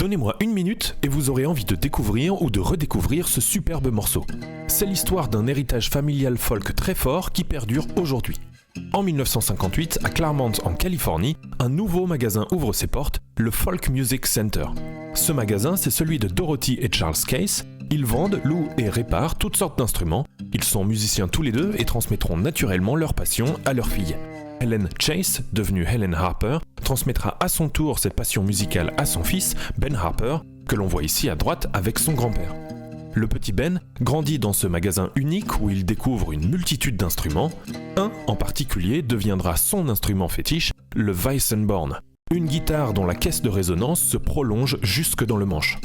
Donnez-moi 1 minute et vous aurez envie de découvrir ou de redécouvrir ce superbe morceau. C'est l'histoire d'un héritage familial folk très fort qui perdure aujourd'hui. En 1958, à Claremont en Californie, un nouveau magasin ouvre ses portes, le Folk Music Center. Ce magasin, c'est celui de Dorothy et Charles Case. Ils vendent, louent et réparent toutes sortes d'instruments. Ils sont musiciens tous les deux et transmettront naturellement leur passion à leur fille. Helen Chase, devenue Helen Harper, transmettra à son tour cette passion musicale à son fils, Ben Harper, que l'on voit ici à droite avec son grand-père. Le petit Ben grandit dans ce magasin unique où il découvre une multitude d'instruments. Un en particulier deviendra son instrument fétiche, le Weissenborn, une guitare dont la caisse de résonance se prolonge jusque dans le manche.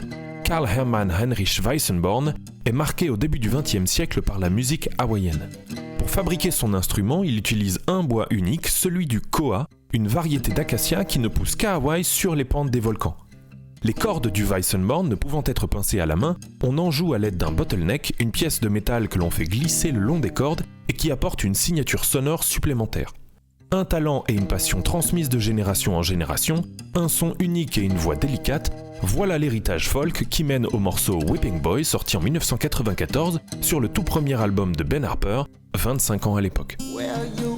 Karl Hermann Heinrich Weissenborn est marqué au début du XXe siècle par la musique hawaïenne. Pour fabriquer son instrument, il utilise un bois unique, celui du koa, une variété d'acacia qui ne pousse qu'à Hawaï sur les pentes des volcans. Les cordes du Weissenborn ne pouvant être pincées à la main, on en joue à l'aide d'un bottleneck, une pièce de métal que l'on fait glisser le long des cordes et qui apporte une signature sonore supplémentaire. Un talent et une passion transmises de génération en génération, un son unique et une voix délicate, voilà l'héritage folk qui mène au morceau Whipping Boy sorti en 1994 sur le tout premier album de Ben Harper, 25 ans à l'époque. Well, you